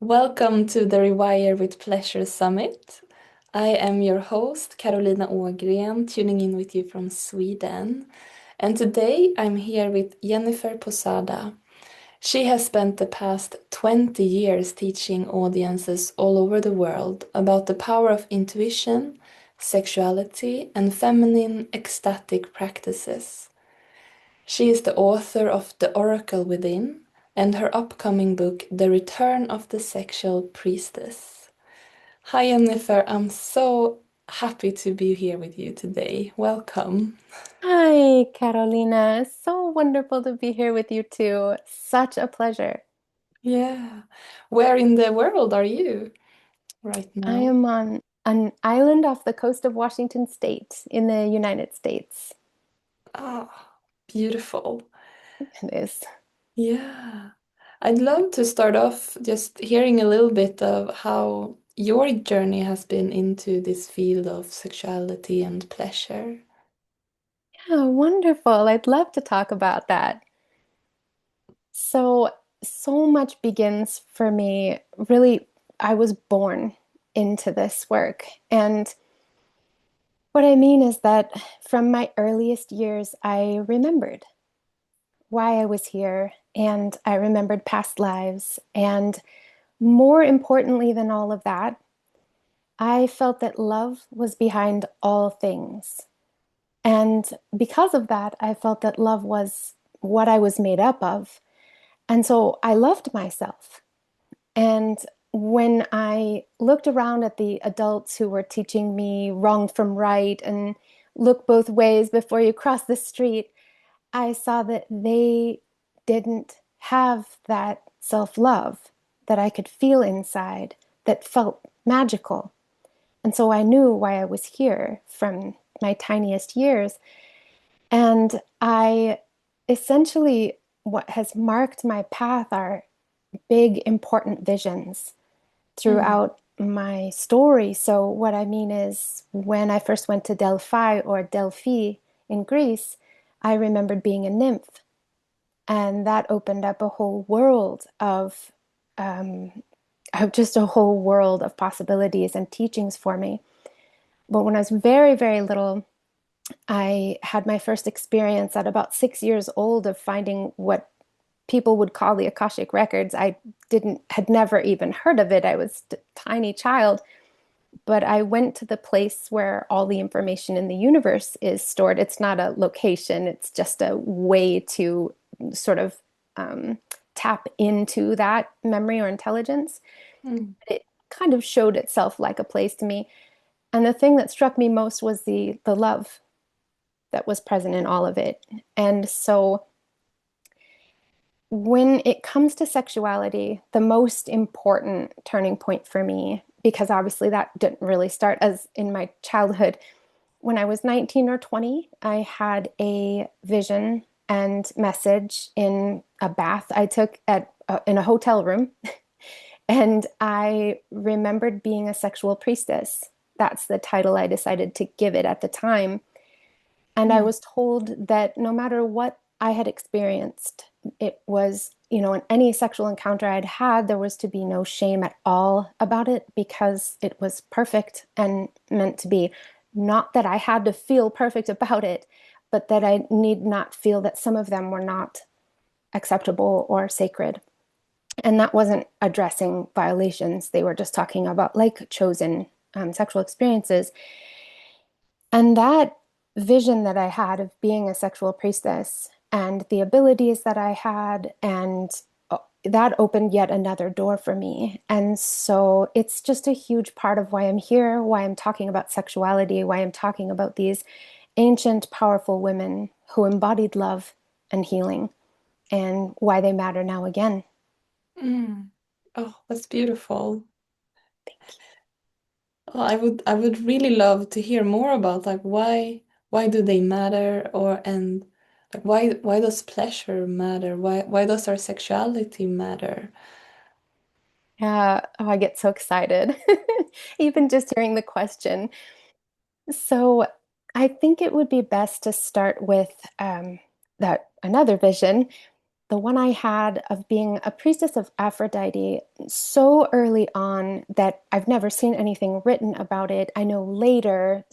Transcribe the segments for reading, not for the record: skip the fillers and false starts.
Welcome to the Rewire with Pleasure Summit. I am your host, Karolina Ågren, tuning in with you from Sweden. And today I'm here with Jennifer Posada. She has spent the past 20 years teaching audiences all over the world about the power of intuition, sexuality, and feminine ecstatic practices. She is the author of The Oracle Within and her upcoming book, The Return of the Sexual Priestess. Hi, Jennifer. I'm so happy to be here with you today. Welcome. Hi, Carolina. So wonderful to be here with you too. Such a pleasure. Yeah. Where in the world are you right I now? am on an island off the coast of Washington State in the United States. Ah, beautiful. It is. Yeah. I'd love to start off just hearing a little bit of how your journey has been into this field of sexuality and pleasure. Yeah, wonderful. I'd love to talk about that. So much begins for me. Really, I was born into this work. And what I mean is that from my earliest years, I remembered why I was here, and I remembered past lives. And more importantly than all of that, I felt that love was behind all things. And because of that, I felt that love was what I was made up of. And so I loved myself. And when I looked around at the adults who were teaching me wrong from right and look both ways before you cross the street, I saw that they didn't have that self love that I could feel inside that felt magical. And so I knew why I was here from my tiniest years. And I essentially, what has marked my path are big, important visions Mm. throughout my story. So, what I mean is, when I first went to Delphi or Delphi in Greece, I remembered being a nymph. And that opened up a whole world of just a whole world of possibilities and teachings for me. But when I was very, very little, I had my first experience at about 6 years old of finding what people would call the Akashic Records. I didn't had never even heard of it. I was a tiny child, but I went to the place where all the information in the universe is stored. It's not a location, it's just a way to sort of um, tap into that memory or intelligence. Mm. It kind of showed itself like a place to me. And the thing that struck me most was the love that was present in all of it. And so when it comes to sexuality, the most important turning point for me, because obviously that didn't really start as in my childhood. When I was 19 or 20, I had a vision and message in a bath I took at in a hotel room, and I remembered being a sexual priestess. That's the title I decided to give it at the time. And I Mm. was told that no matter what I had experienced, it was, in any sexual encounter I'd had, there was to be no shame at all about it because it was perfect and meant to be. Not that I had to feel perfect about it, but that I need not feel that some of them were not acceptable or sacred. And that wasn't addressing violations. They were just talking about like chosen sexual experiences. And that vision that I had of being a sexual priestess and the abilities that I had, and that opened yet another door for me. And so it's just a huge part of why I'm here, why I'm talking about sexuality, why I'm talking about these ancient, powerful women who embodied love and healing, and why they matter now again. Mm. Oh, that's beautiful. Oh, I would really love to hear more about like why do they matter or and like why does pleasure matter? Why does our sexuality matter? Yeah, oh, I get so excited. Even just hearing the question. So I think it would be best to start with that another vision. the one I had of being a priestess of Aphrodite so early on that I've never seen anything written about it. I know later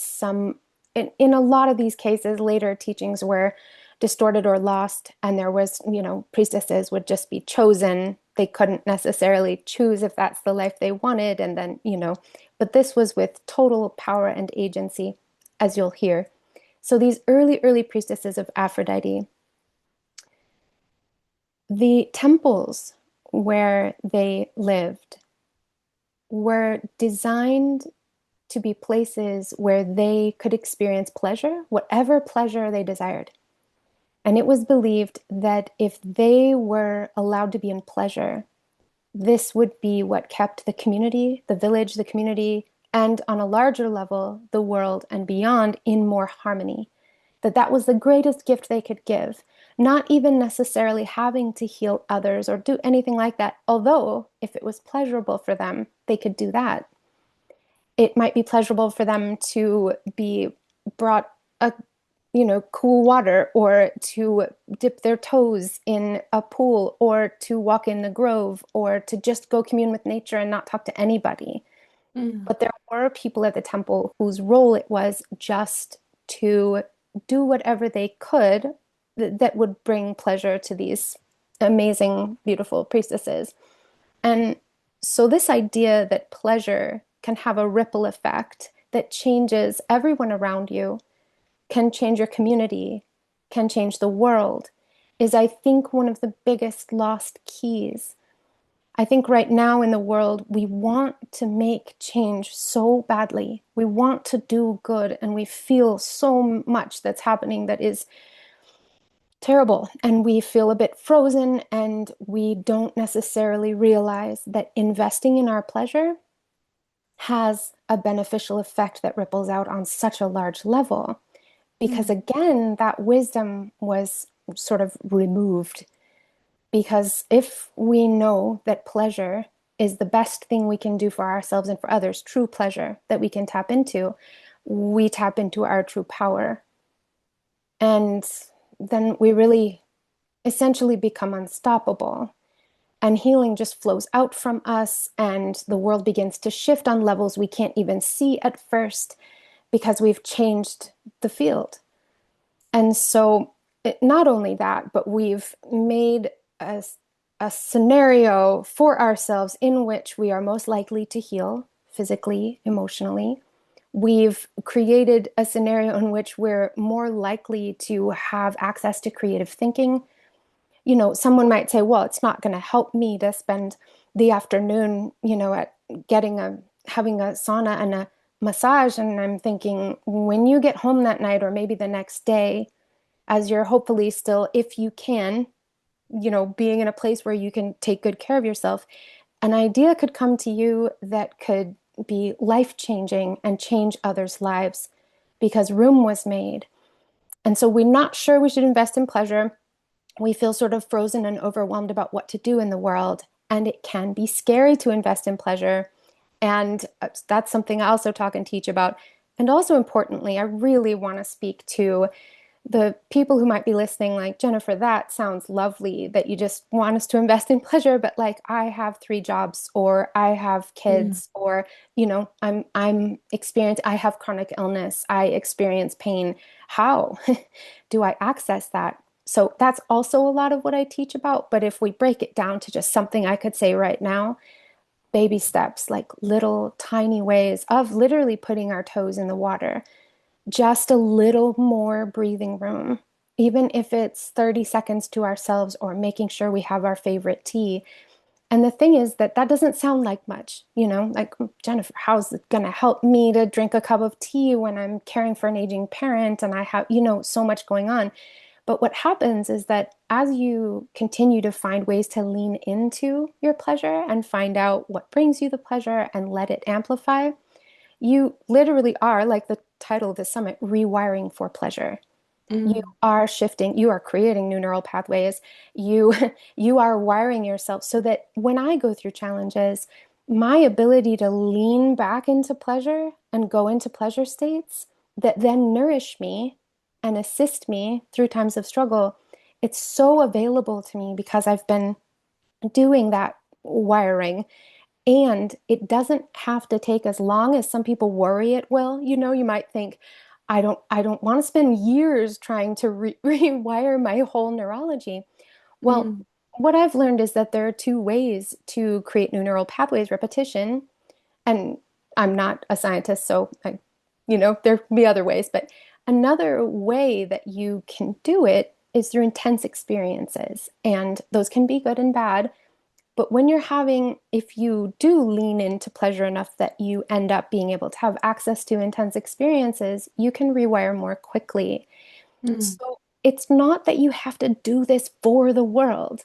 in a lot of these cases, later teachings were distorted or lost, and there was, priestesses would just be chosen. They couldn't necessarily choose if that's the life they wanted, and then, but this was with total power and agency, as you'll hear. So these early, early priestesses of Aphrodite, the temples where they lived were designed to be places where they could experience pleasure, whatever pleasure they desired. And it was believed that if they were allowed to be in pleasure, this would be what kept the community, the village, the community, and on a larger level, the world and beyond in more harmony. That was the greatest gift they could give, not even necessarily having to heal others or do anything like that. Although, if it was pleasurable for them, they could do that. It might be pleasurable for them to be brought a cool water, or to dip their toes in a pool, or to walk in the grove, or to just go commune with nature and not talk to anybody. Mm. But there were people at the temple whose role it was just to do whatever they could that would bring pleasure to these amazing, beautiful priestesses. And so, this idea that pleasure can have a ripple effect that changes everyone around you, can change your community, can change the world, is, I think, one of the biggest lost keys. I think right now in the world, we want to make change so badly. We want to do good, and we feel so much that's happening that is terrible. And we feel a bit frozen, and we don't necessarily realize that investing in our pleasure has a beneficial effect that ripples out on such a large level. Because Mm. again, that wisdom was sort of removed. Because if we know that pleasure is the best thing we can do for ourselves and for others, true pleasure that we can tap into, we tap into our true power. And then we really essentially become unstoppable. And healing just flows out from us, and the world begins to shift on levels we can't even see at first because we've changed the field. And so, not only that, but we've made a, a scenario for ourselves in which we are most likely to heal physically, emotionally. We've created a scenario in which we're more likely to have access to creative thinking. Someone might say, well, it's not going to help me to spend the afternoon, at having a sauna and a massage. And I'm thinking, when you get home that night or maybe the next day, as you're hopefully still, if you can, being in a place where you can take good care of yourself, an idea could come to you that could be life-changing and change others' lives because room was made. And so we're not sure we should invest in pleasure. We feel sort of frozen and overwhelmed about what to do in the world. And it can be scary to invest in pleasure. And that's something I also talk and teach about. And also importantly, I really want to speak to the people who might be listening, like, Jennifer, that sounds lovely that you just want us to invest in pleasure, but like, I have 3 jobs, or I have Mm. kids, or I have chronic illness, I experience pain. How do I access that? So that's also a lot of what I teach about. But if we break it down to just something I could say right now, baby steps, like little tiny ways of literally putting our toes in the water, just a little more breathing room, even if it's 30 seconds to ourselves, or making sure we have our favorite tea. And the thing is that doesn't sound like much, like, Jennifer, how's it going to help me to drink a cup of tea when I'm caring for an aging parent and I have, so much going on? But what happens is that as you continue to find ways to lean into your pleasure and find out what brings you the pleasure and let it amplify, you literally are, like the title of the summit, rewiring for pleasure. You Mm. are shifting, you are creating new neural pathways. You you are wiring yourself so that when I go through challenges, my ability to lean back into pleasure and go into pleasure states that then nourish me and assist me through times of struggle it's so available to me because I've been doing that wiring. And it doesn't have to take as long as some people worry it will. You might think, I don't want to spend years trying to rewire my whole neurology. Well, Mm, what I've learned is that there are two ways to create new neural pathways, repetition, and I'm not a scientist, so there can be other ways, but another way that you can do it is through intense experiences. And those can be good and bad. But if you do lean into pleasure enough that you end up being able to have access to intense experiences, you can rewire more quickly. mm, So it's not that you have to do this for the world.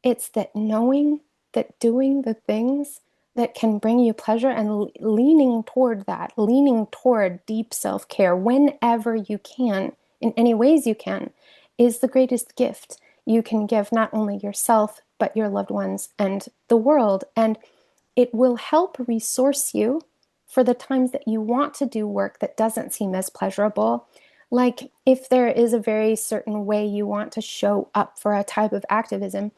It's that knowing that doing the things that can bring you pleasure and leaning toward that, leaning toward deep self-care whenever you can, in any ways you can, is the greatest gift you can give not only yourself, but your loved ones and the world. And it will help resource you for the times that you want to do work that doesn't seem as pleasurable. Like if there is a very certain way you want to show up for a type of activism,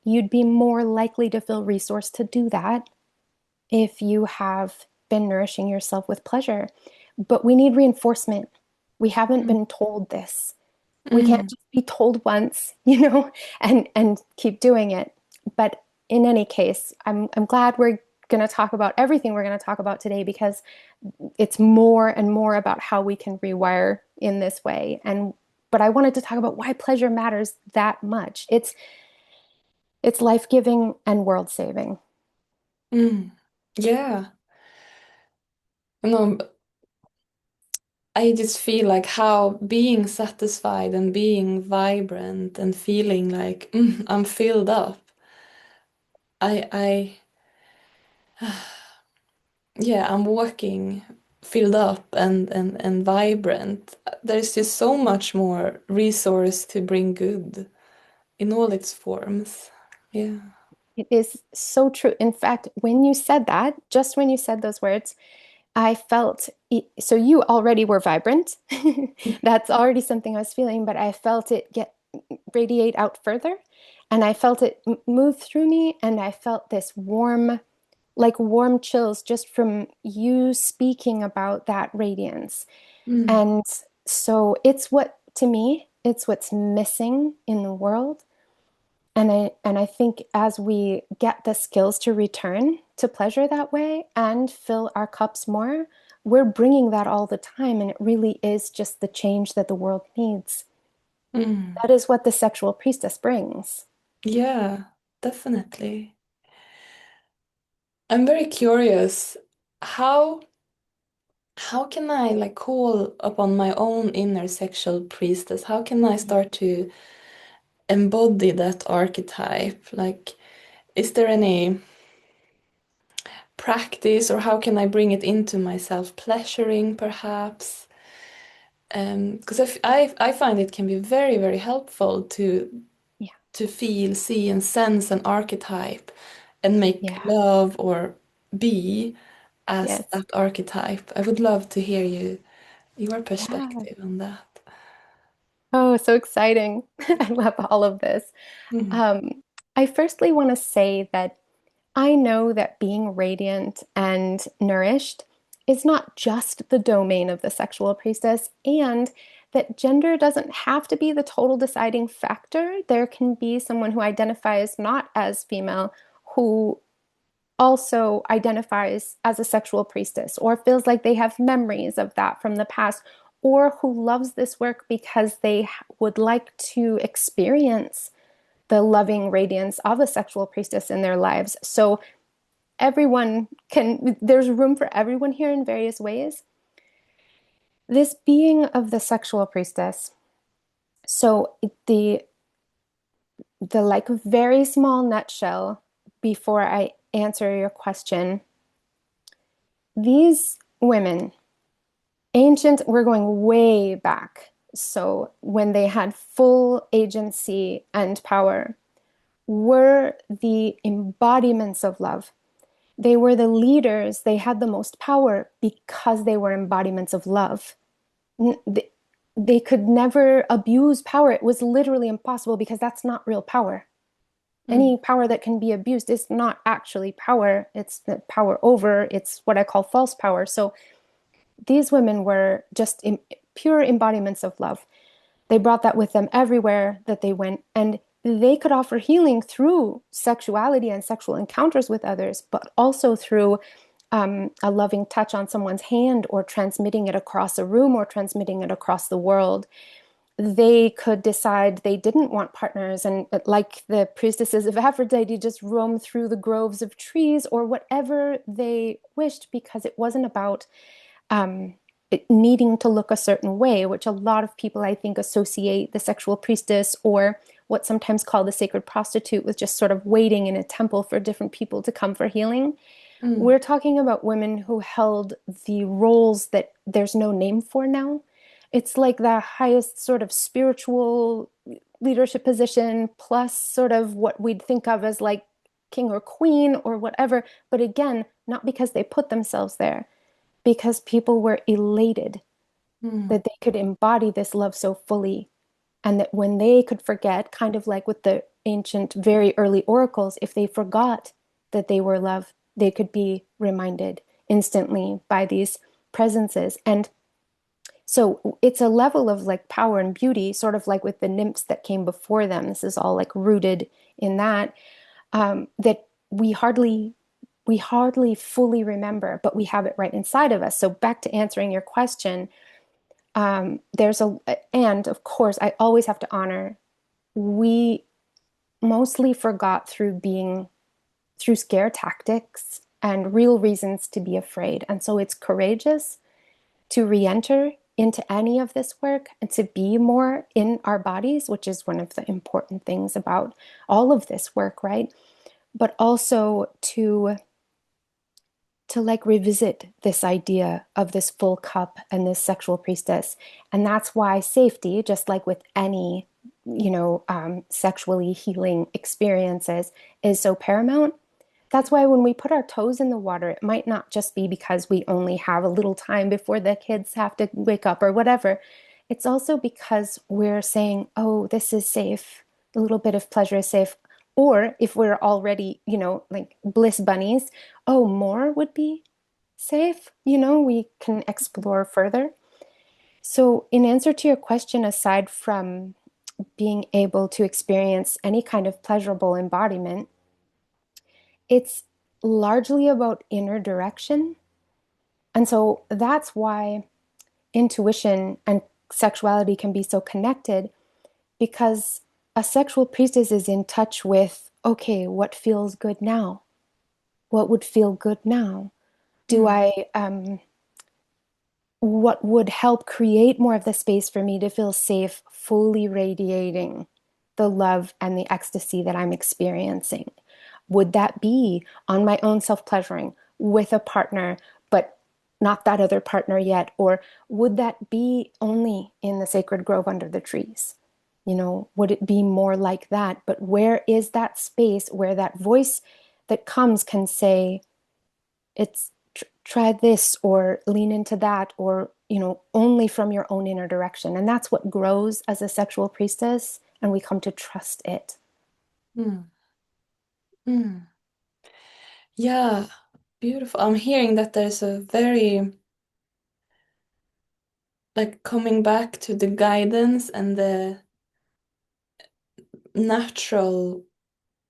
you'd be more likely to feel resourced to do that if you have been nourishing yourself with pleasure. But we need reinforcement. We haven't mm, been told this. We can't mm, just be told once, and keep doing it. But in any case, I'm glad we're going to talk about everything we're going to talk about today because it's more and more about how we can rewire in this way. But I wanted to talk about why pleasure matters that much. It's life-giving and world-saving. mm. Yeah. No, I just feel like how being satisfied and being vibrant and feeling like I'm filled up. I yeah, I'm walking filled up and vibrant. There's just so much more resource to bring good in all its forms. Yeah. It is so true. In fact, when you said that, just when you said those words, I felt so you already were vibrant. That's already something I was feeling, but I felt it get radiate out further and I felt it move through me and I felt this warm, like warm chills just from you speaking about that radiance. Mm, And so to me, it's what's missing in the world. And I think as we get the skills to return to pleasure that way and fill our cups more, we're bringing that all the time. And it really is just the change that the world needs. mm. That is what the sexual priestess brings. Yeah, definitely. I'm very curious. How how can I like call upon my own inner sexual priestess? How can I start to embody that archetype? Like, is there any practice or how can I bring it into my self-pleasuring perhaps? Because I find it can be very, very helpful Yeah. to feel, see, and sense an archetype and make Yeah. love or be as Yes. that archetype. I would love to hear your Yeah. perspective on that. Oh, so exciting. I love all of this. Mm, Um, I firstly want to say that I know that being radiant and nourished is not just the domain of the sexual priestess, and that gender doesn't have to be the total deciding factor. There can be someone who identifies not as female who also identifies as a sexual priestess or feels like they have memories of that from the past or who loves this work because they would like to experience the loving radiance of a sexual priestess in their lives. So there's room for everyone here in various ways. This being of the sexual priestess, so the like very small nutshell before I answer your question, these women, ancient, we're going way back. So when they had full agency and power, were the embodiments of love. They were the leaders. They had the most power because they were embodiments of love. they could never abuse power. It was literally impossible because that's not real power. Mm, Any power that can be abused is not actually power. It's the power over, it's what I call false power. So these women were just pure embodiments of love. They brought that with them everywhere that they went, and they could offer healing through sexuality and sexual encounters with others, but also through a loving touch on someone's hand or transmitting it across a room or transmitting it across the world. They could decide they didn't want partners and, like the priestesses of Aphrodite, just roam through the groves of trees or whatever they wished because it wasn't about um, needing to look a certain way, which a lot of people, I think, associate the sexual priestess or what's sometimes called the sacred prostitute with just sort of waiting in a temple for different people to come for healing. mm, We're talking about women who held the roles that there's no name for now. It's like the highest sort of spiritual leadership position, plus sort of what we'd think of as like king or queen or whatever. But again, not because they put themselves there, because people were elated mm, that they could embody this love so fully. And that when they could forget, kind of like with the ancient, very early oracles, if they forgot that they were love, they could be reminded instantly by these presences. And so it's a level of like power and beauty, sort of like with the nymphs that came before them. This is all like rooted in that, that we hardly fully remember, but we have it right inside of us. So back to answering your question, there's a, and of course, I always have to honor, we mostly forgot through scare tactics and real reasons to be afraid. And so it's courageous to re-enter into any of this work and to be more in our bodies, which is one of the important things about all of this work, right? But also to like revisit this idea of this full cup and this sexual priestess. And that's why safety, just like with any, sexually healing experiences, is so paramount. That's why when we put our toes in the water, it might not just be because we only have a little time before the kids have to wake up or whatever. It's also because we're saying, oh, this is safe. A little bit of pleasure is safe. Or if we're already, like bliss bunnies, oh, more would be safe. We can explore further. So, in answer to your question, aside from being able to experience any kind of pleasurable embodiment, it's largely about inner direction. And so that's why intuition and sexuality can be so connected because a sexual priestess is in touch with, okay, what feels good now? What would feel good now? Do mm, I, what would help create more of the space for me to feel safe, fully radiating the love and the ecstasy that I'm experiencing? Would that be on my own self-pleasuring with a partner, but not that other partner yet? Or would that be only in the sacred grove under the trees? Would it be more like that? But where is that space where that voice that comes can say, it's try this or lean into that, or, only from your own inner direction. And that's what grows as a sexual priestess. And we come to trust it. mm, mm. Yeah, beautiful. I'm hearing that there's a very, like, coming back to the guidance and the natural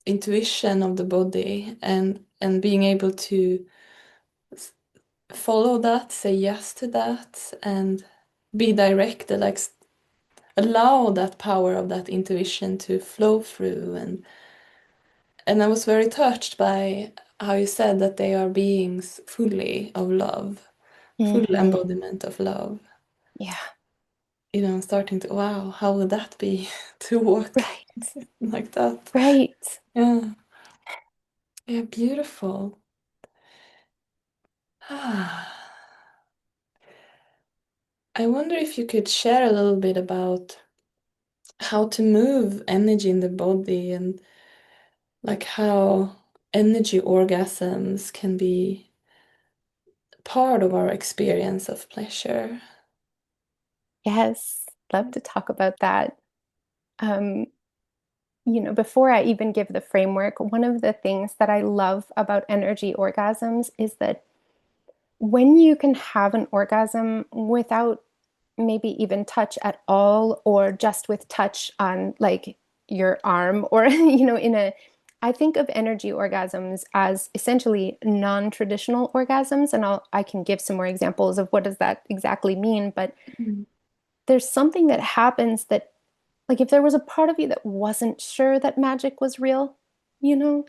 intuition of the body and being able to s- follow that, say yes to that, and be directed, like allow that power of that intuition to flow through. And I was very touched by how you said that they are beings fully of love, full Hmm. embodiment of love. Yeah. Starting to, wow, how would that be to walk Right. like that? Right. Yeah, yeah, beautiful. I wonder if you could share a little bit about how to move energy in the body and like how energy orgasms can be part of our experience of pleasure. Yes. love to talk about that. Um, Before I even give the framework, one of the things that I love about energy orgasms is that when you can have an orgasm without maybe even touch at all, or just with touch on like your arm, or, I think of energy orgasms as essentially non-traditional orgasms, and I can give some more examples of what does that exactly mean, but Mm. there's something that happens that, like, if there was a part of you that wasn't sure that magic was real,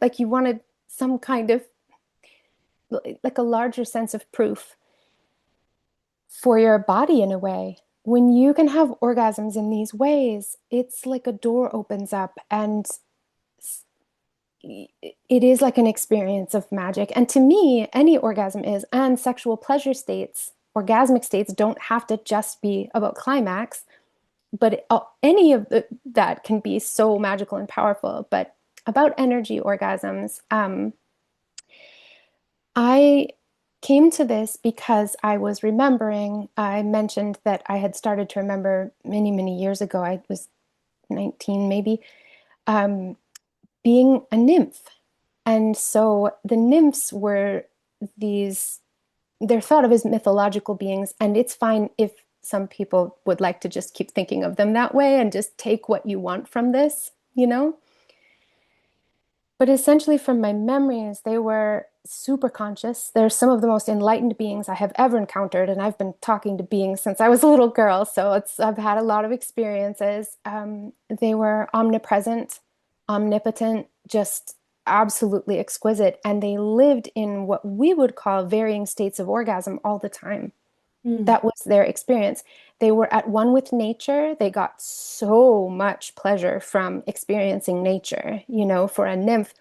like you wanted some kind of like a larger sense of proof for your body in a way. When you can have orgasms in these ways, it's like a door opens up and it is like an experience of magic. And to me, any orgasm is, and sexual pleasure states, orgasmic states don't have to just be about climax, but any of that can be so magical and powerful. But about energy orgasms, I came to this because I was remembering, I mentioned that I had started to remember many, many years ago, I was 19 maybe, um, being a nymph. And so the nymphs were these, they're thought of as mythological beings, and it's fine if some people would like to just keep thinking of them that way and just take what you want from this, you know? But essentially, from my memories, they were super conscious. They're some of the most enlightened beings I have ever encountered, and I've been talking to beings since I was a little girl, so I've had a lot of experiences. They were omnipresent, omnipotent, just absolutely exquisite, and they lived in what we would call varying states of orgasm all the time. Mm. That was their experience. They were at one with nature. They got so much pleasure from experiencing nature. For a nymph,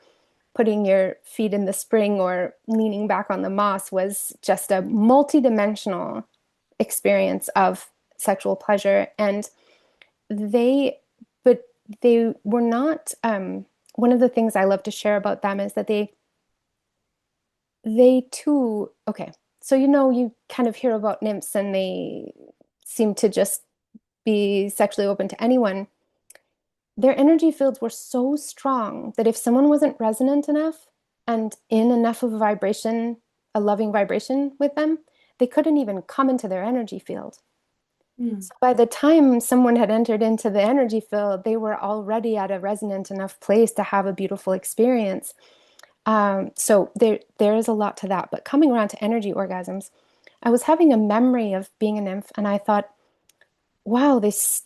putting your feet in the spring or leaning back on the moss was just a multidimensional experience of sexual pleasure. And they, but they were not, one of the things I love to share about them is that they too, okay, so you kind of hear about nymphs and they seem to just be sexually open to anyone. Their energy fields were so strong that if someone wasn't resonant enough and in enough of a vibration, a loving vibration with them, they couldn't even come into their energy field. Mm. So by the time someone had entered into the energy field, they were already at a resonant enough place to have a beautiful experience. So there is a lot to that. But coming around to energy orgasms, I was having a memory of being a nymph, and I thought, wow, this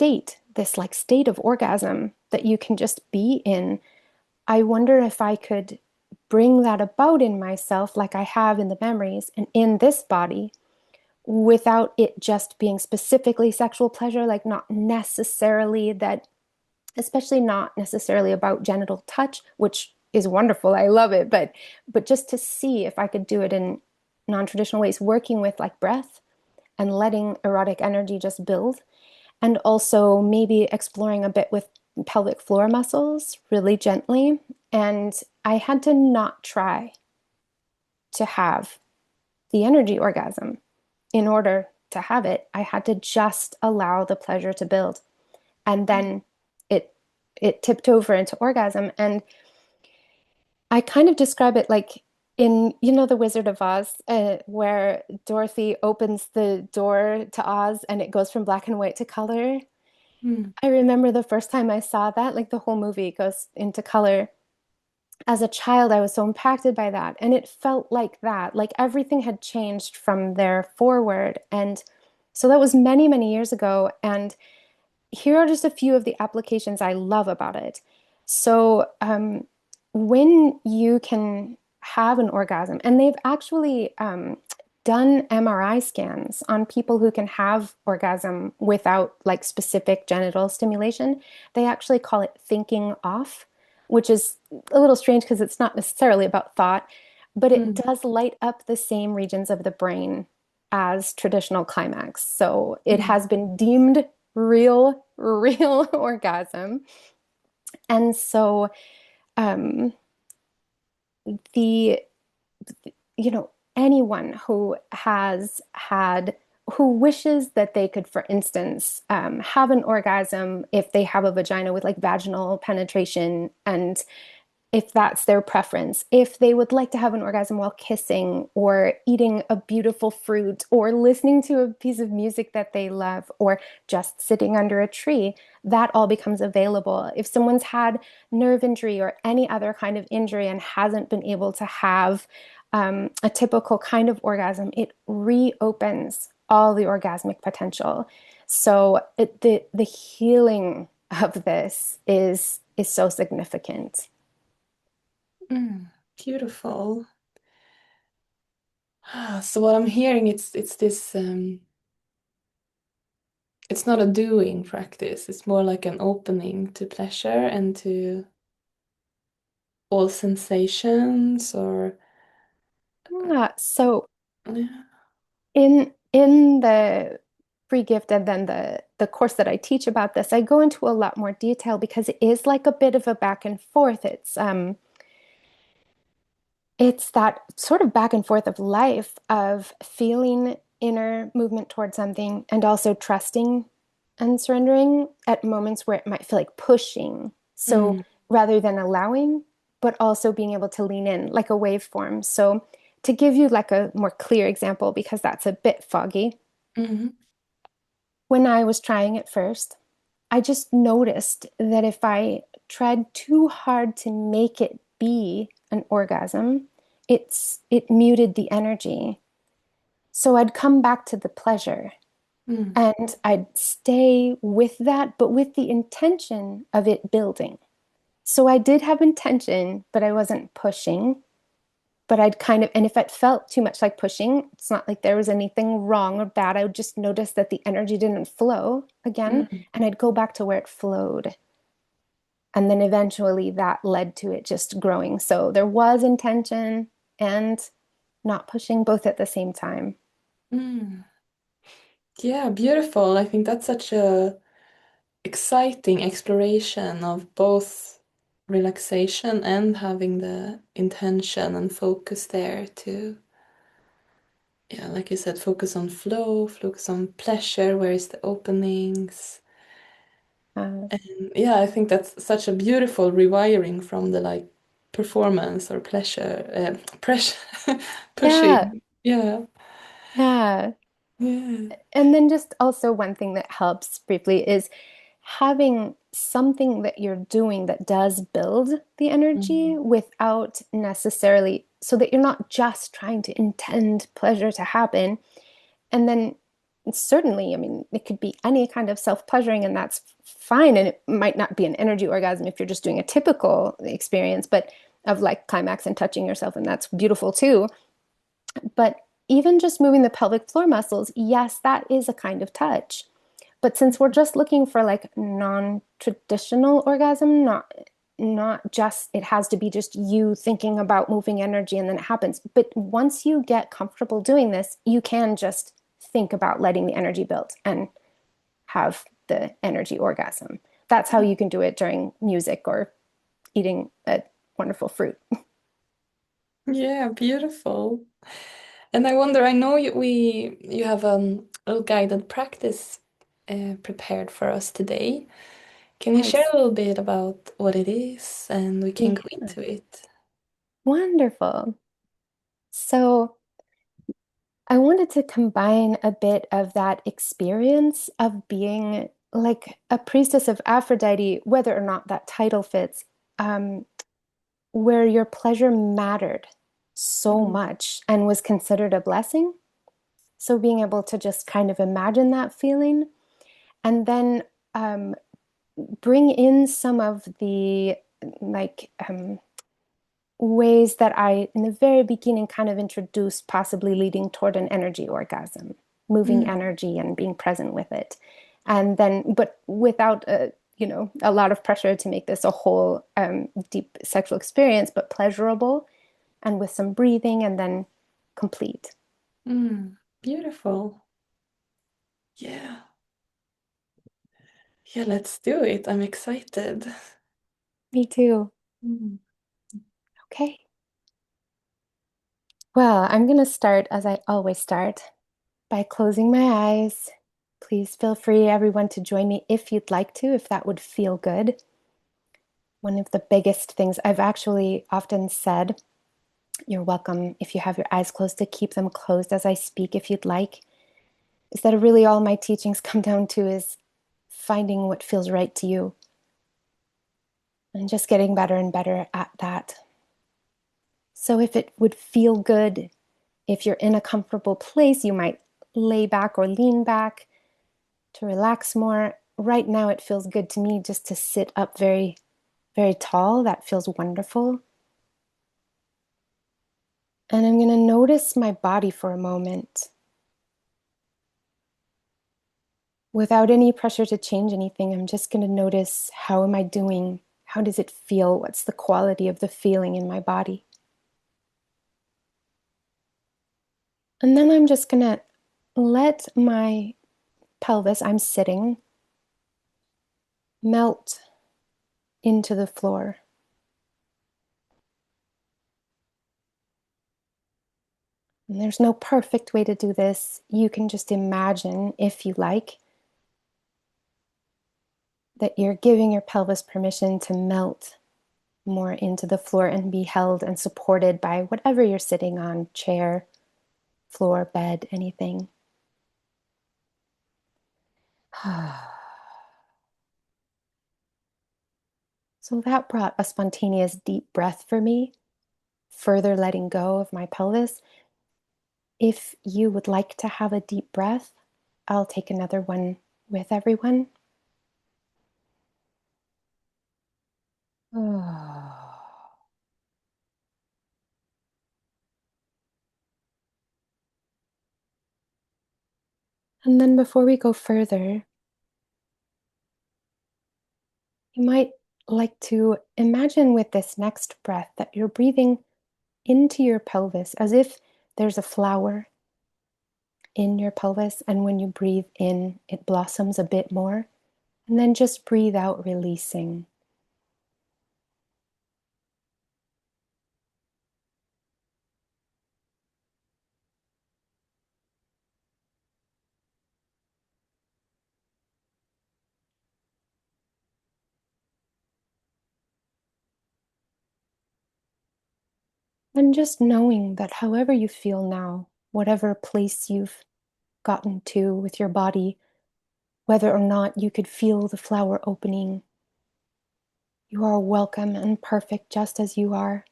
like state of orgasm that you can just be in. I wonder if I could bring that about in myself like I have in the memories and in this body without it just being specifically sexual pleasure, like not necessarily that, especially not necessarily about genital touch, which is wonderful. I love it, but just to see if I could do it in non-traditional ways, working with like breath and letting erotic energy just build, and also maybe exploring a bit with pelvic floor muscles really gently. And I had to not try to have the energy orgasm in order to have it. I had to just allow the pleasure to build. And then it it tipped over into orgasm. And I kind of describe it like in, The Wizard of Oz, where Dorothy opens the door to Oz and it goes from black and white to color. Mm. I remember the first time I saw that, like the whole movie goes into color. As a child, I was so impacted by that. And it felt like that, like everything had changed from there forward. And so that was many, many years ago. And here are just a few of the applications I love about it. So, when you can have an orgasm, and they've actually done MRI scans on people who can have orgasm without like specific genital stimulation. They actually call it thinking off, which is a little strange because it's not necessarily about thought, but it Mm. does light up the same regions of the brain as traditional climax. So it Mm. has been deemed real orgasm. And so um, the, anyone who has had who wishes that they could, for instance, have an orgasm if they have a vagina with like vaginal penetration, and if that's their preference, if they would like to have an orgasm while kissing or eating a beautiful fruit or listening to a piece of music that they love or just sitting under a tree, that all becomes available. If someone's had nerve injury or any other kind of injury and hasn't been able to have a typical kind of orgasm, it reopens all the orgasmic potential. So the healing of this is so significant. Mm, beautiful. So what I'm hearing, it's this it's not a doing practice. It's more like an opening to pleasure and to all sensations or Yeah, so yeah. in the free gift and then the course that I teach about this, I go into a lot more detail because it is like a bit of a back and forth. It's that sort of back and forth of life of feeling inner movement towards something and also trusting and surrendering at moments where it might feel like pushing. So Mm, rather than allowing, but also being able to lean in like a waveform. So to give you like a more clear example, because that's a bit foggy, mhm, when I was trying it first, I just noticed that if I tried too hard to make it be an orgasm, it muted the energy. So I'd come back to the pleasure mm, and I'd stay with that, but with the intention of it building. So I did have intention, but I wasn't pushing. But I'd kind of, and if it felt too much like pushing, it's not like there was anything wrong or bad. I would just notice that the energy didn't flow again, mm, and I'd go back to where it flowed. And then eventually that led to it just growing. So there was intention and not pushing both at the same time. mm. Yeah, beautiful. I think that's such a exciting exploration of both relaxation and having the intention and focus there to, yeah, like you said, focus on flow, focus on pleasure, where is the openings. Uh, And yeah, I think that's such a beautiful rewiring from the like performance or pleasure, pressure, yeah, pushing. Yeah, yeah. yeah. And then just also one thing that helps briefly is having something that you're doing that does build the energy Mm, without necessarily, so that you're not just trying to intend pleasure to happen. And then certainly, I mean, it could be any kind of self-pleasuring, and that's fine. And it might not be an energy orgasm if you're just doing a typical experience, but of like climax and touching yourself, and that's beautiful too. But even just moving the pelvic floor muscles, yes, that is a kind of touch. But since we're just looking for like non-traditional orgasm, not just it has to be just you thinking about moving energy and then it happens. But once you get comfortable doing this, you can just think about letting the energy build and have the energy orgasm. That's how you can do it during music or eating a wonderful fruit. yeah, beautiful. And I wonder, I know you have a little guided practice prepared for us today. Can you share Yes. a little bit about what it is and we can go Yeah. into it? Wonderful. So I wanted to combine a bit of that experience of being like a priestess of Aphrodite, whether or not that title fits, um, where your pleasure mattered so Mm, much and was considered a blessing. So being able to just kind of imagine that feeling and then um, bring in some of the like ways that I, in the very beginning, kind of introduced, possibly leading toward an energy orgasm, moving mm, energy and being present with it. And then, but without a lot of pressure to make this a whole deep sexual experience, but pleasurable and with some breathing and then complete. mm. Beautiful. Yeah. Yeah, let's do it. I'm excited. Me too. Mm. Okay. Well, I'm going to start as I always start. by closing my eyes. Please feel free, everyone, to join me if you'd like to, if that would feel good. One of the biggest things I've actually often said, you're welcome if you have your eyes closed to keep them closed as I speak if you'd like, is that really all my teachings come down to is finding what feels right to you and just getting better and better at that. So if it would feel good, if you're in a comfortable place, you might lay back or lean back to relax more. Right now, it feels good to me just to sit up very, very tall. That feels wonderful. And I'm going to notice my body for a moment without any pressure to change anything. I'm just going to notice, how am I doing? How does it feel? What's the quality of the feeling in my body? And then I'm just going to let my pelvis, I'm sitting, melt into the floor. And there's no perfect way to do this. You can just imagine, if you like, that you're giving your pelvis permission to melt more into the floor and be held and supported by whatever you're sitting on, chair, floor, bed, anything. So that brought a spontaneous deep breath for me, further letting go of my pelvis. If you would like to have a deep breath, I'll take another one with everyone. And then before we go further, you might like to imagine with this next breath that you're breathing into your pelvis as if there's a flower in your pelvis. And when you breathe in, it blossoms a bit more. And then just breathe out, releasing. And just knowing that however you feel now, whatever place you've gotten to with your body, whether or not you could feel the flower opening, you are welcome and perfect just as you are.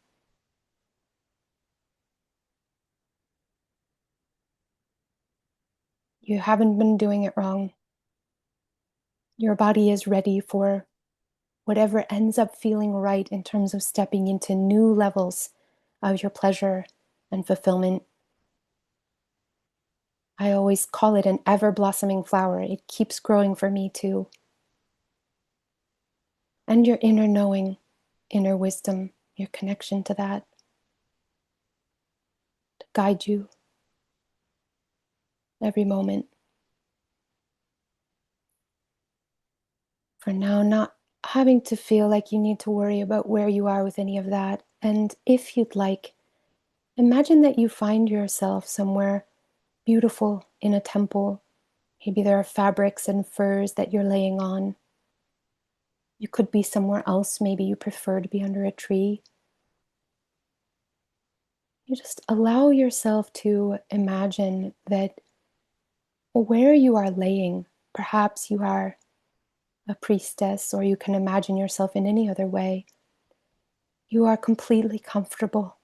You haven't been doing it wrong. Your body is ready for whatever ends up feeling right in terms of stepping into new levels of your pleasure and fulfillment. I always call it an ever blossoming flower. It keeps growing for me too. And your inner knowing, inner wisdom, your connection to that, to guide you every moment. For now, not having to feel like you need to worry about where you are with any of that. And if you'd like, imagine that you find yourself somewhere beautiful in a temple. Maybe there are fabrics and furs that you're laying on. You could be somewhere else. Maybe you prefer to be under a tree. You just allow yourself to imagine that where you are laying, perhaps you are a priestess, or you can imagine yourself in any other way. You are completely comfortable.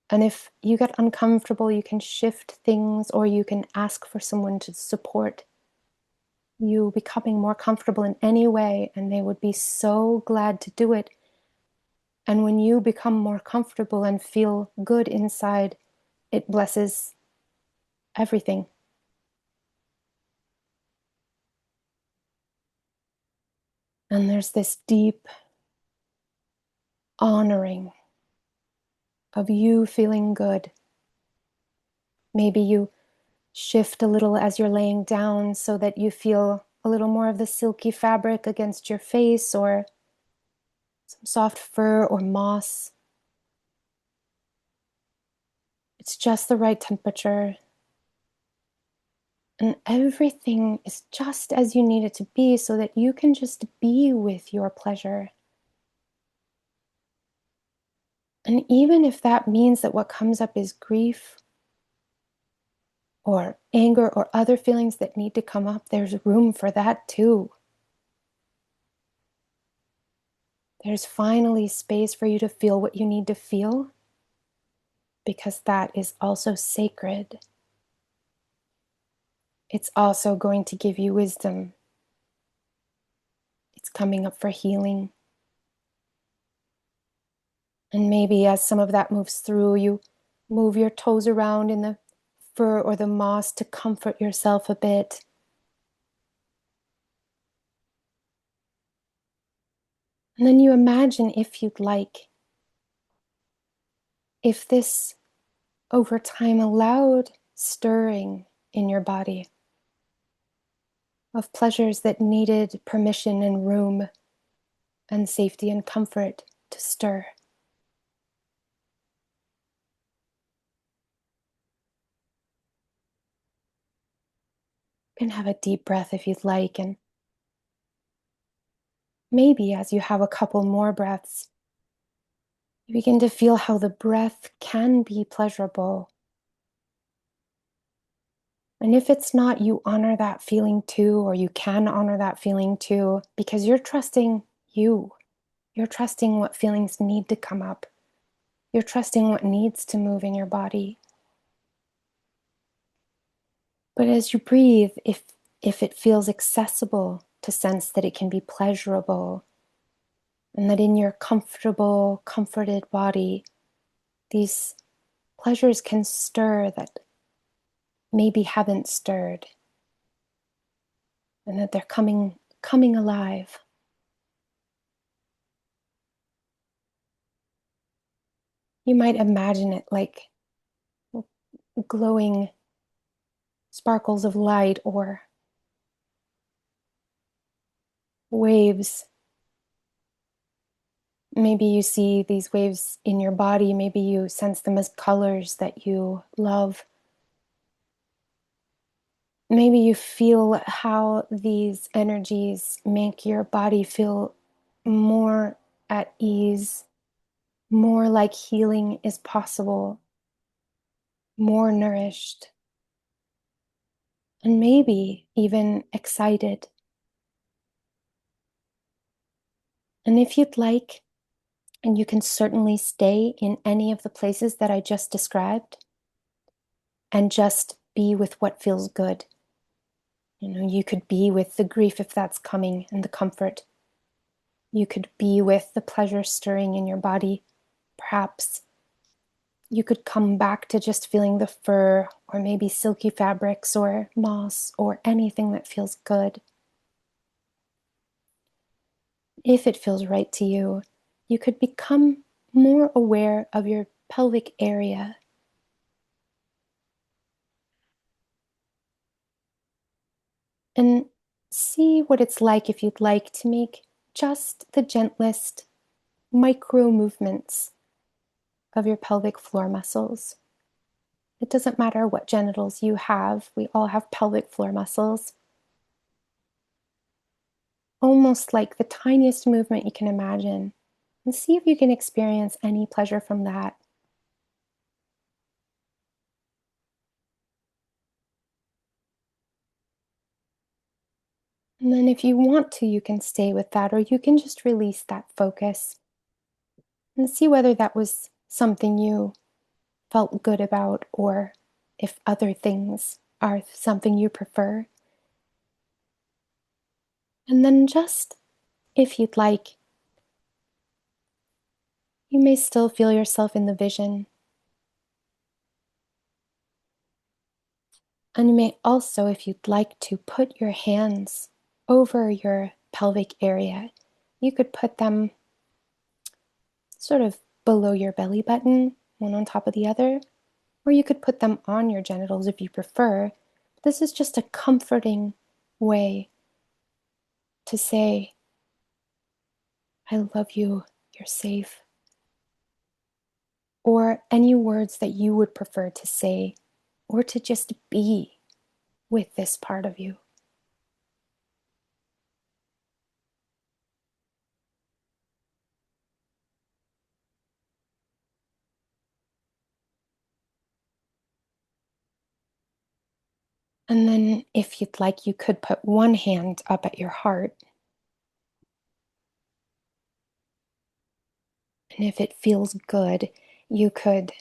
And if you get uncomfortable, you can shift things or you can ask for someone to support you becoming more comfortable in any way, and they would be so glad to do it. And when you become more comfortable and feel good inside, it blesses everything. And there's this deep honoring of you feeling good. Maybe you shift a little as you're laying down so that you feel a little more of the silky fabric against your face, or some soft fur or moss. It's just the right temperature. And everything is just as you need it to be so that you can just be with your pleasure. And even if that means that what comes up is grief or anger or other feelings that need to come up, there's room for that too. There's finally space for you to feel what you need to feel, because that is also sacred. It's also going to give you wisdom. It's coming up for healing. And maybe as some of that moves through, you move your toes around in the fur or the moss to comfort yourself a bit. And then you imagine, if you'd like, if this over time allowed stirring in your body of pleasures that needed permission and room and safety and comfort to stir. You can have a deep breath if you'd like, and maybe as you have a couple more breaths, you begin to feel how the breath can be pleasurable. And if it's not, you honor that feeling too, or you can honor that feeling too, because you're trusting you. You're trusting what feelings need to come up. You're trusting what needs to move in your body. But as you breathe, if it feels accessible, to sense that it can be pleasurable, and that in your comfortable, comforted body, these pleasures can stir that maybe haven't stirred, and that they're coming alive. You might imagine it like glowing sparkles of light or waves. Maybe you see these waves in your body. Maybe you sense them as colors that you love. Maybe you feel how these energies make your body feel more at ease, more like healing is possible, more nourished, and maybe even excited. And if you'd like, and you can certainly stay in any of the places that I just described and just be with what feels good. You could be with the grief if that's coming and the comfort. You could be with the pleasure stirring in your body. Perhaps you could come back to just feeling the fur or maybe silky fabrics or moss or anything that feels good. If it feels right to you, you could become more aware of your pelvic area. And see what it's like if you'd like to make just the gentlest micro movements of your pelvic floor muscles. It doesn't matter what genitals you have, we all have pelvic floor muscles. Almost like the tiniest movement you can imagine, and see if you can experience any pleasure from that. And then if you want to, you can stay with that, or you can just release that focus and see whether that was something you felt good about, or if other things are something you prefer. And then just, if you'd like, you may still feel yourself in the vision. And you may also, if you'd like to, put your hands over your pelvic area. You could put them sort of below your belly button, one on top of the other, or you could put them on your genitals if you prefer. This is just a comforting way to say, I love you, you're safe. or any words that you would prefer to say or to just be with this part of you. And then, if you'd like, you could put one hand up at your heart. And if it feels good, you could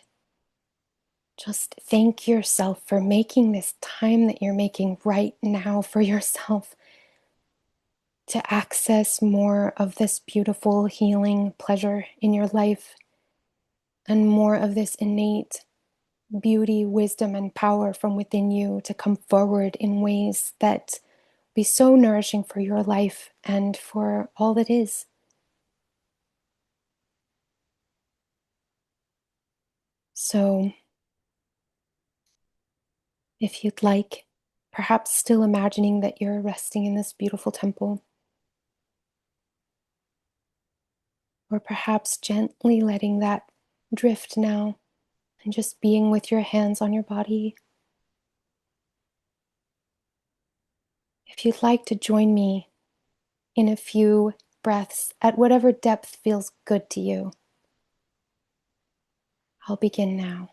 just thank yourself for making this time that you're making right now for yourself to access more of this beautiful healing pleasure in your life and more of this innate beauty, wisdom, and power from within you to come forward in ways that be so nourishing for your life and for all that is. So, if you'd like, perhaps still imagining that you're resting in this beautiful temple, or perhaps gently letting that drift now and just being with your hands on your body. If you'd like to join me in a few breaths at whatever depth feels good to you, I'll begin now.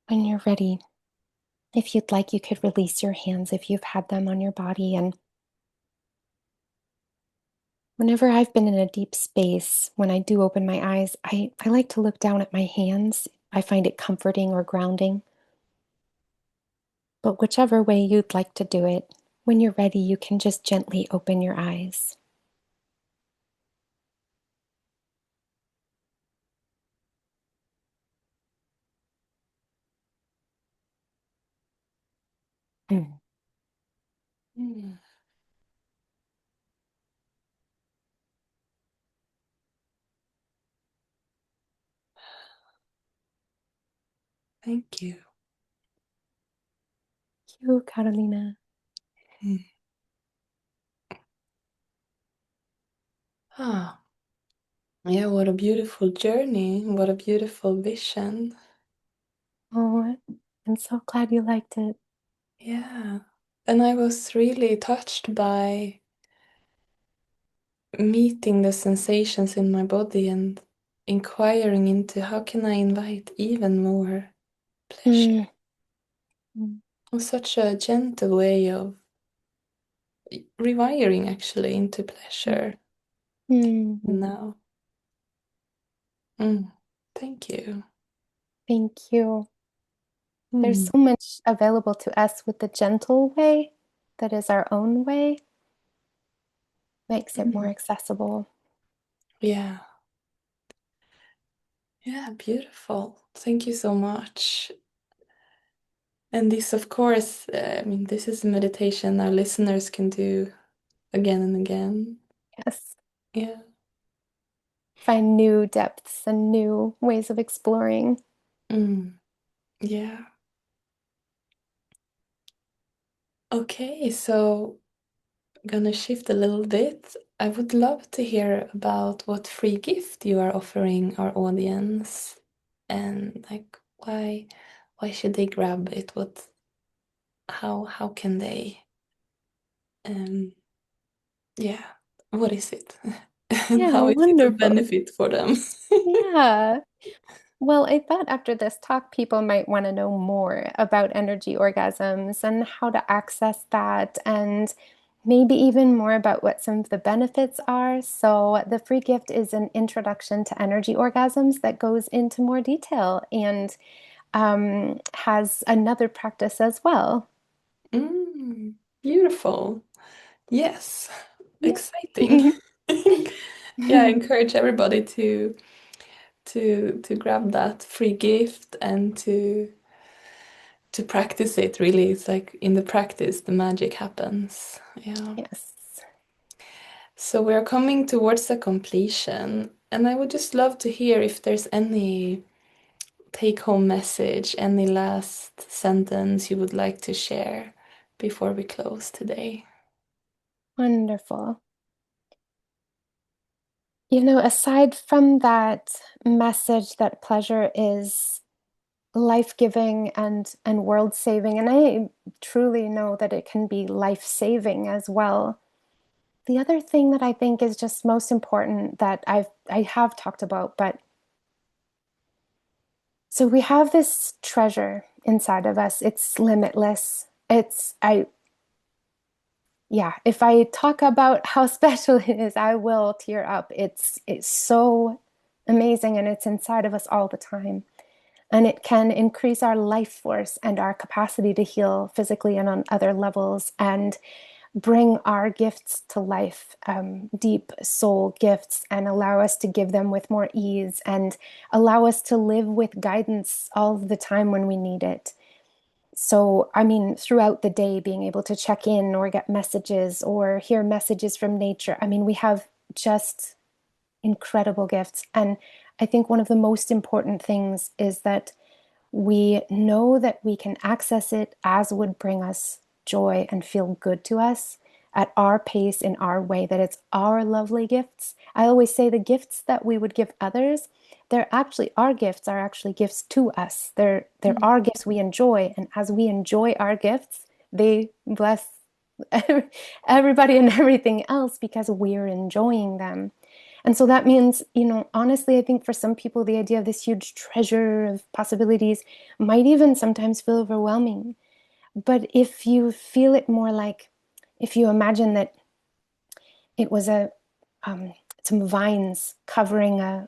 When you're ready, if you'd like, you could release your hands if you've had them on your body. And whenever I've been in a deep space, when I do open my eyes, I like to look down at my hands. I find it comforting or grounding. But whichever way you'd like to do it, when you're ready, you can just gently open your eyes. Mm. Mm, thank you. Thank you, Karolina. Mm. Ah, yeah, what a beautiful journey. What a beautiful vision. Oh, I'm so glad you liked it. Yeah. And I was really touched by meeting the sensations in my body and inquiring into how can I invite even more pleasure. Mm. Mm. It was such a gentle way of rewiring actually into pleasure Mm. now. Mm, thank you. Thank you. There's Mm, so much available to us with the gentle way that is our own way, makes it more mm, accessible. yeah, yeah, beautiful. Thank you so much. And this, of course, I mean, this is a meditation our listeners can do again and again. Yes. Yeah. Find new depths and new ways of exploring. Mm, yeah. Okay, so gonna shift a little bit. I would love to hear about what free gift you are offering our audience and like why should they grab it? How can they um yeah, what is it? And Yeah, how is it a wonderful. benefit for them? Yeah. Well, I thought after this talk, people might want to know more about energy orgasms and how to access that and maybe even more about what some of the benefits are. So, the free gift is an introduction to energy orgasms that goes into more detail and has another practice as well. Mm, beautiful. Yes, Yeah. exciting. Yeah, I encourage everybody to grab that free gift and to practice it. Really, it's like in the practice the magic happens. Yeah. Yes. So we are coming towards the completion, and I would just love to hear if there's any take-home message, any last sentence you would like to share before we close today. Wonderful. You know, aside from that message that pleasure is life-giving and world-saving, and I truly know that it can be life-saving as well. The other thing that I think is just most important that I have talked about, but so we have this treasure inside of us. It's limitless. Yeah, if I talk about how special it is, I will tear up. It's so amazing and it's inside of us all the time. And it can increase our life force and our capacity to heal physically and on other levels and bring our gifts to life, deep soul gifts, and allow us to give them with more ease and allow us to live with guidance all the time when we need it. So, I mean, throughout the day, being able to check in or get messages or hear messages from nature. I mean, we have just incredible gifts. And I think one of the most important things is that we know that we can access it as would bring us joy and feel good to us at our pace in our way, that it's our lovely gifts. I always say the gifts that we would give others, they're actually our gifts are actually gifts to us. They're Mm, our gifts we enjoy. And as we enjoy our gifts, they bless everybody and everything else because we're enjoying them. And so that means, you know, honestly, I think for some people, the idea of this huge treasure of possibilities might even sometimes feel overwhelming. But if you feel it more like, if you imagine that it was um, some vines covering a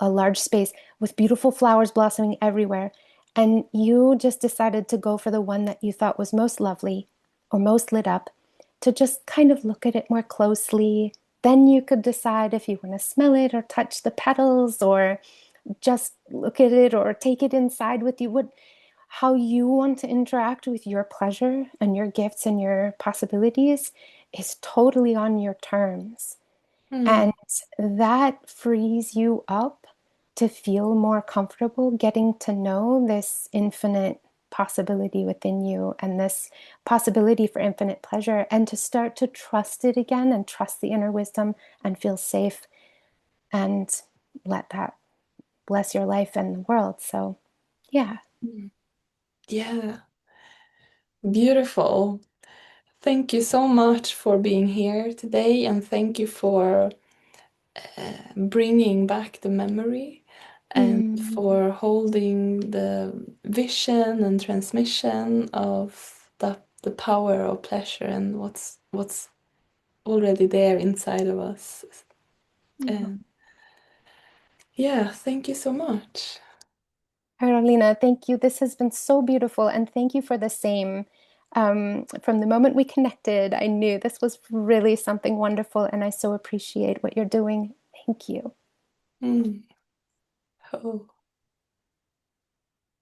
large space with beautiful flowers blossoming everywhere, and you just decided to go for the one that you thought was most lovely or most lit up, to just kind of look at it more closely. Then you could decide if you want to smell it or touch the petals or just look at it or take it inside with you. What, how you want to interact with your pleasure and your gifts and your possibilities is totally on your terms. mm, And that frees you up to feel more comfortable getting to know this infinite possibility within you and this possibility for infinite pleasure, and to start to trust it again and trust the inner wisdom and feel safe and let that bless your life and the world. So, yeah. mm. Yeah, beautiful. Thank you so much for being here today, and thank you for bringing back the memory and Mm, for holding the vision and transmission of the power of pleasure and what's already there inside of us. yeah. And yeah, thank you so much. Karolina, thank you. This has been so beautiful, and thank you for the same. From the moment we connected, I knew this was really something wonderful, and I so appreciate what you're doing. Thank you. Mm. Oh.